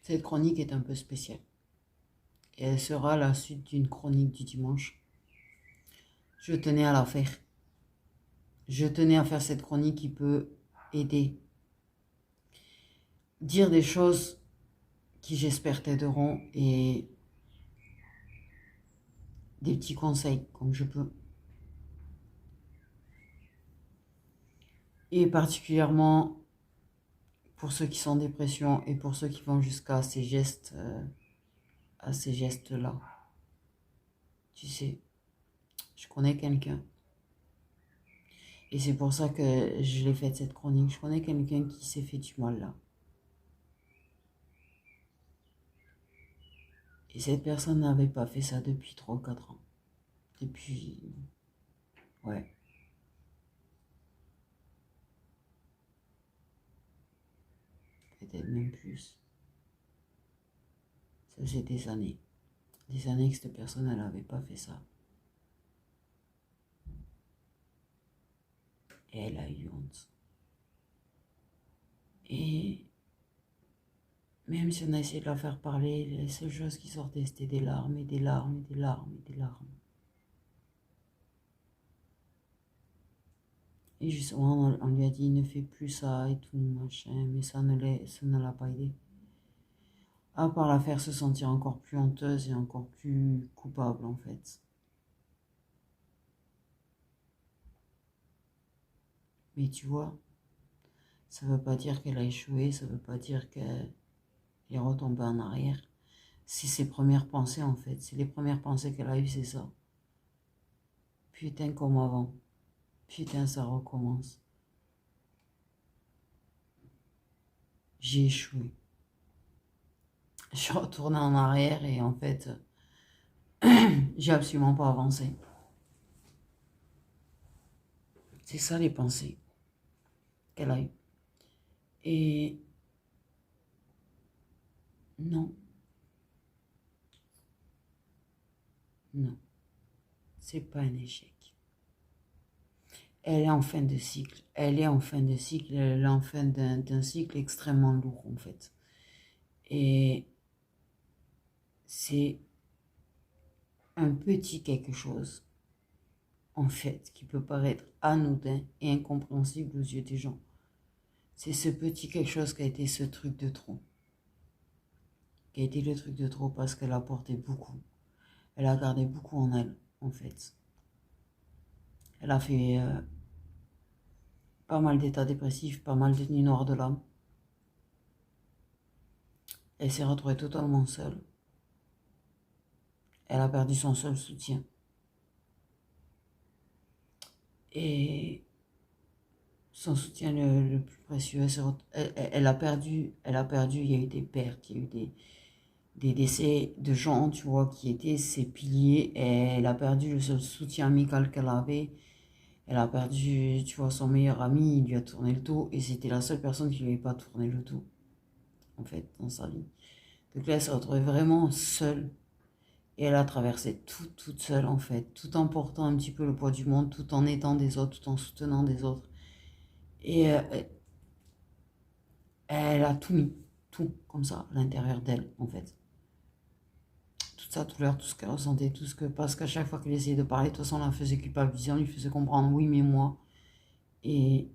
cette chronique est un peu spéciale. Et elle sera la suite d'une chronique du dimanche. Je tenais à la faire. Je tenais à faire cette chronique qui peut aider. Dire des choses qui j'espère t'aideront et des petits conseils comme je peux. Et particulièrement pour ceux qui sont en dépression et pour ceux qui vont jusqu'à ces gestes, à ces gestes-là. Tu sais, je connais quelqu'un. Et c'est pour ça que je l'ai fait cette chronique. Je connais quelqu'un qui s'est fait du mal là. Et cette personne n'avait pas fait ça depuis 3 ou 4 ans. Depuis... Ouais. Peut-être même plus. Ça faisait des années. Des années que cette personne, elle n'avait pas fait ça. Et elle a eu honte. Et même si on a essayé de la faire parler, les seules choses qui sortaient, c'était des larmes et des larmes et des larmes et des larmes. Et justement, on lui a dit, ne fais plus ça et tout, machin, mais ça ne l'a pas aidé. À part la faire se sentir encore plus honteuse et encore plus coupable, en fait. Mais tu vois, ça veut pas dire qu'elle a échoué, ça veut pas dire qu'elle est retombée en arrière. C'est ses premières pensées, en fait. C'est les premières pensées qu'elle a eues, c'est ça. Putain, comme avant. Putain, ça recommence. J'ai échoué. Je suis retournée en arrière et en fait, j'ai absolument pas avancé. C'est ça les pensées qu'elle a eues. Et non, non, c'est pas un échec. Elle est en fin de cycle. Elle est en fin de cycle. Elle est en fin d'un cycle extrêmement lourd en fait. Et c'est un petit quelque chose en fait qui peut paraître anodin et incompréhensible aux yeux des gens. C'est ce petit quelque chose qui a été ce truc de trop. Qui a été le truc de trop parce qu'elle a porté beaucoup. Elle a gardé beaucoup en elle, en fait. Elle a fait pas mal d'états dépressifs, pas mal de nuits noires de l'âme. Elle s'est retrouvée totalement seule. Elle a perdu son seul soutien. Et son soutien le plus précieux, elle a perdu, il y a eu des pertes, il y a eu des décès de gens, tu vois, qui étaient ses piliers. Et elle a perdu le seul soutien amical qu'elle avait. Elle a perdu, tu vois, son meilleur ami, il lui a tourné le dos. Et c'était la seule personne qui lui avait pas tourné le dos, en fait, dans sa vie. Donc là, elle s'est retrouvée vraiment seule. Et elle a traversé tout toute seule, en fait. Tout en portant un petit peu le poids du monde, tout en aidant des autres, tout en soutenant des autres. Et elle a tout mis, tout, comme ça, à l'intérieur d'elle, en fait. Toute sa douleur, tout ce qu'elle ressentait, tout ce que... Parce qu'à chaque fois qu'elle essayait de parler, de toute façon, on la faisait culpabiliser, on lui faisait comprendre, oui, mais moi. Et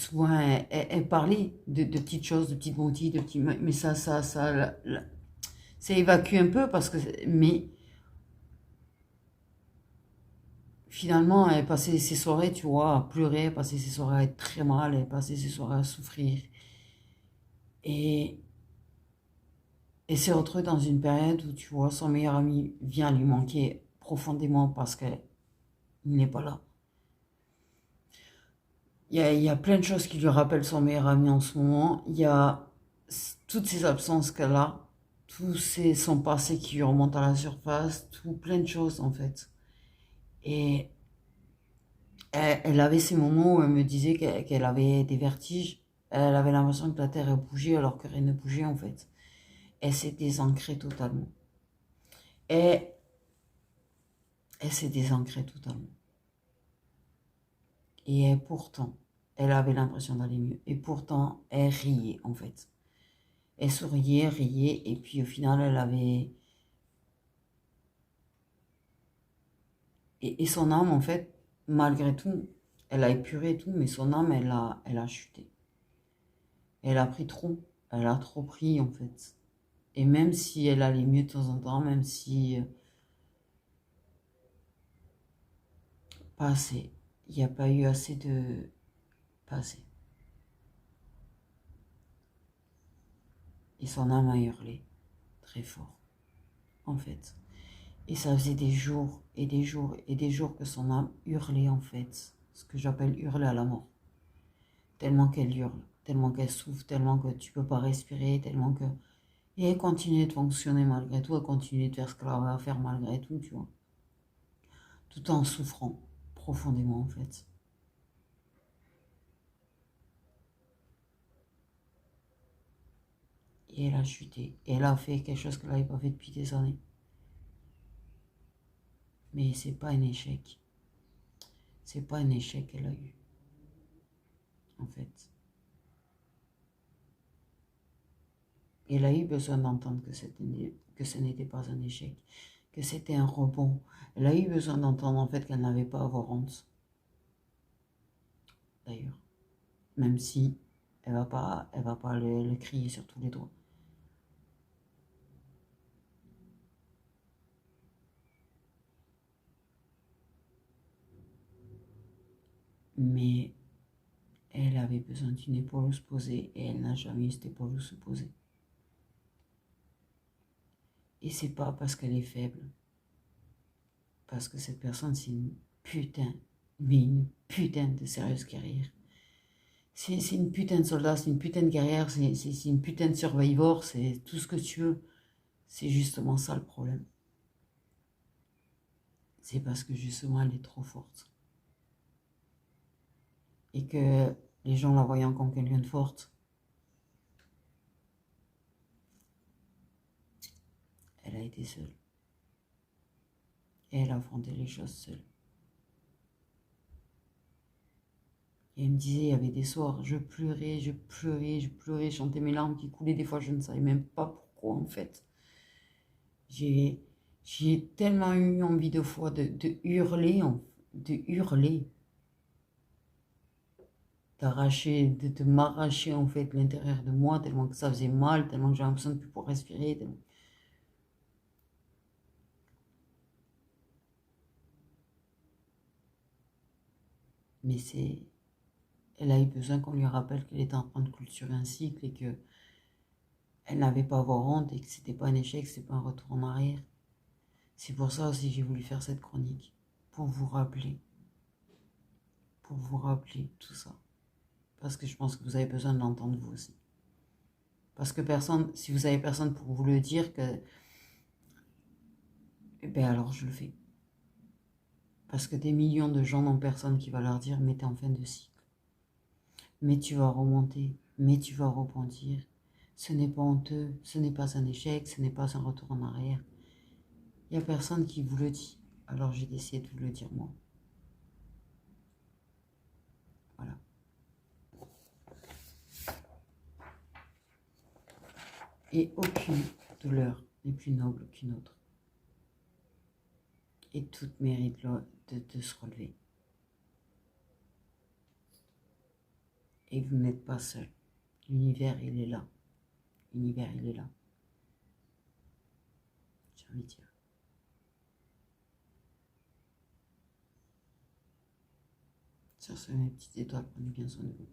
souvent, elle parlait de petites choses, de petites broutilles, de petits... Mais ça évacue un peu parce que... Mais finalement, elle passait ses soirées, tu vois, à pleurer, elle passait ses soirées à être très mal, elle passait ses soirées à souffrir. Et elle s'est retrouvée dans une période où, tu vois, son meilleur ami vient lui manquer profondément parce qu'il n'est pas là. Il y a plein de choses qui lui rappellent son meilleur ami en ce moment. Il y a toutes ces absences qu'elle a, son passé qui lui remonte à la surface, plein de choses en fait. Et elle avait ces moments où elle me disait qu'elle avait des vertiges. Elle avait l'impression que la terre bougeait alors que rien ne bougeait en fait. Elle s'est désancrée totalement. Et elle s'est désancrée totalement. Et pourtant, elle avait l'impression d'aller mieux. Et pourtant, elle riait en fait. Elle souriait, riait, et puis au final, elle avait... Et son âme, en fait, malgré tout, elle a épuré et tout, mais son âme, elle a chuté. Elle a pris trop. Elle a trop pris, en fait. Et même si elle allait mieux de temps en temps, même si... pas assez. Il n'y a pas eu assez de... Pas assez. Et son âme a hurlé. Très fort. En fait. Et ça faisait des jours et des jours et des jours que son âme hurlait en fait. Ce que j'appelle hurler à la mort. Tellement qu'elle hurle, tellement qu'elle souffre, tellement que tu peux pas respirer, tellement que... Et elle continuait de fonctionner malgré tout, elle continuait de faire ce qu'elle avait à faire malgré tout, tu vois. Tout en souffrant profondément en fait. Et elle a chuté. Et elle a fait quelque chose qu'elle n'avait pas fait depuis des années. Mais c'est pas un échec. C'est pas un échec qu'elle a eu. En fait. Elle a eu besoin d'entendre que ce n'était pas un échec, que c'était un rebond. Elle a eu besoin d'entendre en fait qu'elle n'avait pas à avoir honte. D'ailleurs, même si elle va pas le crier sur tous les doigts. Mais elle avait besoin d'une épaule où se poser et elle n'a jamais eu cette épaule où se poser. Et c'est pas parce qu'elle est faible, parce que cette personne c'est une putain, mais une putain de sérieuse guerrière. C'est une putain de soldat, c'est une putain de guerrière, c'est une putain de survivor, c'est tout ce que tu veux. C'est justement ça le problème. C'est parce que justement elle est trop forte. Et que les gens la voyant comme quelqu'un de forte, elle a été seule. Et elle a affronté les choses seule. Et elle me disait, il y avait des soirs, je pleurais, je pleurais, je pleurais, je sentais mes larmes qui coulaient. Des fois, je ne savais même pas pourquoi, en fait. J'ai, j'ai tellement eu envie de fois de hurler, de hurler, d'arracher, de m'arracher, en fait, l'intérieur de moi, tellement que ça faisait mal, tellement que j'avais l'impression de ne plus pouvoir respirer. Mais elle a eu besoin qu'on lui rappelle qu'elle était en train de clôturer un cycle et que elle n'avait pas à avoir honte et que c'était pas un échec, c'est pas un retour en arrière. C'est pour ça aussi que j'ai voulu faire cette chronique, pour vous rappeler tout ça. Parce que je pense que vous avez besoin de l'entendre vous aussi. Parce que personne, si vous avez personne pour vous le dire, eh ben alors je le fais. Parce que des millions de gens n'ont personne qui va leur dire, mais t'es en fin de cycle. Mais tu vas remonter, mais tu vas rebondir. Ce n'est pas honteux, ce n'est pas un échec, ce n'est pas un retour en arrière. Il n'y a personne qui vous le dit. Alors j'ai décidé de vous le dire moi. Voilà. Et aucune douleur n'est plus noble qu'une autre. Et toute mérite de se relever. Et vous n'êtes pas seul. L'univers, il est là. L'univers, il est là. J'ai envie de dire. Sur ce, mes petites étoiles, prenez bien soin de vous.